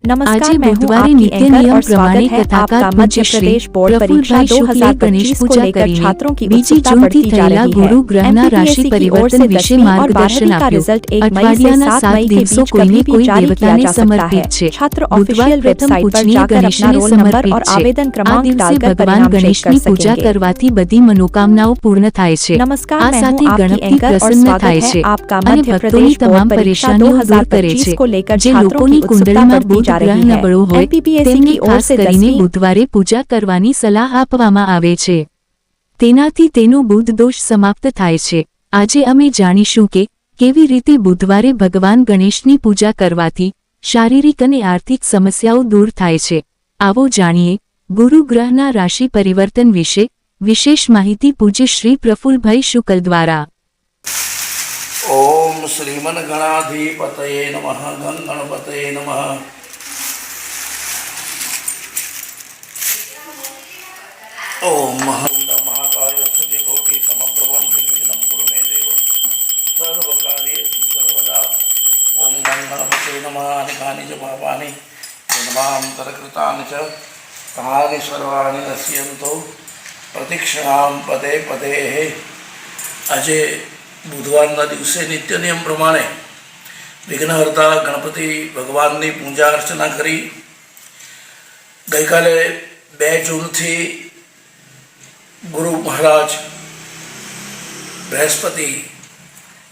नमस्कार, आज मैं हूं बुधवारे आपकी नित्य एंकर नियम और प्रमाणे स्वागत है कथाकार आपका पूज्य मध्य श्री प्रदेश बोर्ड परीक्षा प्रफुल्लभाई शुक्ले गणेश 2025 को पूजा लेकर કરીને छात्रों की 2 उत्सुकता जूनથી बढ़ती जा થયેલા रही है। ગુરુ ગ્રહના રાશિ एमपीपीएससी की ओर પરિવર્તન से વિશે 10वीं और માર્ગદર્શન 12वीं का આપ્યું। रिजल्ट 1 मई से અઠવાડિયાના 7 સાત मई के દિવસો बीच કોઈને कभी भी કોઈ जारी किया દેવતાને जा सकता સમર્પિત है। છે। छात्र બુધવાર ऑफिशियल પ્રથમ वेबसाइट पर પૂજનીય जाकर अपना ગણેશને रोल नंबर સમર્પિત और છે। आवेदन આ क्रमांक દિવસે डालकर ભગવાન परिणाम चेक कर ગણેશની પૂજા सकेंगे। કરવાથી બધી મનોકામનાઓ પૂર્ણ થાય છે। नमस्कार, આ मैं સાથે हूं आपकी ગણપતિ एंकर और પ્રસन्न स्वागत થાય है છે आपका અને मध्य ભક્તોની प्रदेश તમામ बोर्ड परीक्षा પરેશાનીઓ દૂર કરે 2025 છે। को लेकर જે छात्रों લોકોની की उत्सुकता કુંડળીમાં बढ़ती બુધ जा ગ્રહ रही है। નબળો હોય एमपीपीएससी તેમને की ओर ખાસ से કરીને 10वीं બુધવારે પૂજા કરવાની સલાહ આપવામાં આવે છે। તેનાથી તેનો બુધ દોષ સમાપ્ત થાય છે। આજે અમે જાણીશું કે કેવી રીતે બુધવારે ભગવાન ગણેશની પૂજા કરવાથી શારીરિક અને આર્થિક સમસ્યાઓ દૂર થાય છે। આવો જાણીએ ગુરુ ગ્રહના રાશિ પરિવર્તન વિશે વિશેષ માહિતી પૂજ્ય શ્રી પ્રફુલ્લભાઈ શુક્લ દ્વારા। ओम श्रीमन गणाधिपतये नमः। गं गणपतये नमः। ओम महंत महाकाय सूर्यकोटि समप्रभं निर्विघ्नं कुरु मे देव सर्वकार्येषु सर्वदा। ओम गं गणपतये नमः। अनेकानि च पापानि जन्मान्तरकृतानि च तानि सर्वाणि नश्यन्तु प्रतिक्षणां पदे पदेः। આજે બુધવારના દિવસે નિત્ય નિયમ પ્રમાણે વિઘ્નહર્તા ગણપતિ ભગવાનની પૂજા અર્ચના કરી ગઈકાલે 2 જૂનથી ગુરુ મહારાજ બૃહસ્પતિ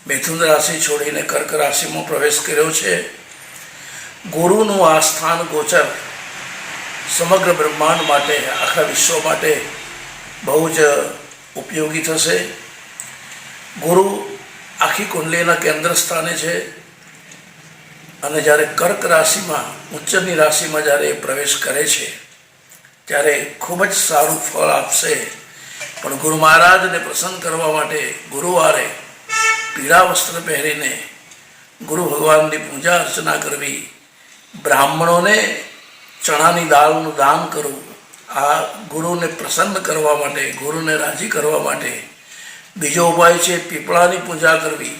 મિથુન રાશિ છોડીને કર્ક રાશિમાં પ્રવેશ કર્યો છે। ગુરુનું આ સ્થાન ગોચર સમગ્ર બ્રહ્માંડ માટે આખા વિશ્વ માટે બહુ જ ઉપયોગી થશે। ગુરુ આખી કુંડલીના કેન્દ્ર સ્થાને છે અને જ્યારે કર્ક રાશિમાં ઉચ્ચની રાશિમાં જ્યારે એ પ્રવેશ કરે છે ત્યારે ખૂબ જ સારું ફળ આપશે। પણ ગુરુ મહારાજને પ્રસન્ન કરવા માટે ગુરુવારે પીળા વસ્ત્ર પહેરીને ગુરુ ભગવાનની પૂજા અર્ચના કરવી, બ્રાહ્મણોને ચણાની દાળનું દાન કરવું, આ ગુરુને પ્રસન્ન કરવા માટે, ગુરુને રાજી કરવા માટે। બીજો ઉપાય છે પીપળાની પૂજા કરવી,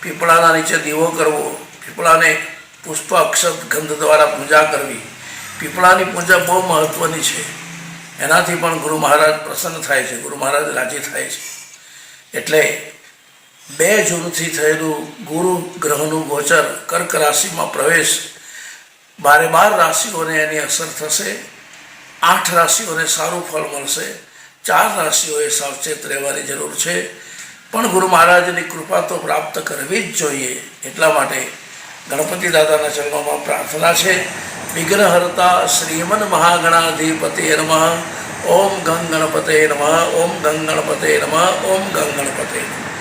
પીપળાના નીચે દીવો કરવો, પીપળાને પુષ્પ અક્ષત ગંધ દ્વારા પૂજા કરવી। પીપળાની પૂજા બહુ મહત્ત્વની છે, એનાથી પણ ગુરુ મહારાજ પ્રસન્ન થાય છે, ગુરુ મહારાજ રાજી થાય છે। એટલે 2 જૂનથી થયેલું ગુરુ ગ્રહનું ગોચર કર્ક રાશિમાં પ્રવેશ 12 રાશિઓને એની અસર થશે। 8 રાશિઓને સારું ફળ મળશે। 4 રાશિઓએ સાવચેત રહેવાની જરૂર છે, પણ ગુરુ મહારાજની કૃપા તો પ્રાપ્ત કરવી જ જોઈએ। એટલા માટે ગણપતિ દાદાના ચરણોમાં પ્રાર્થના છે। વિઘ્નહર્તા શ્રીમન મહાગણાધિપતયે નમઃ। ઓમ ગં ગણપતયે નમઃ। ઓમ ગં ગણપતયે નમઃ। ઓમ ગં ગણપતયે નમઃ।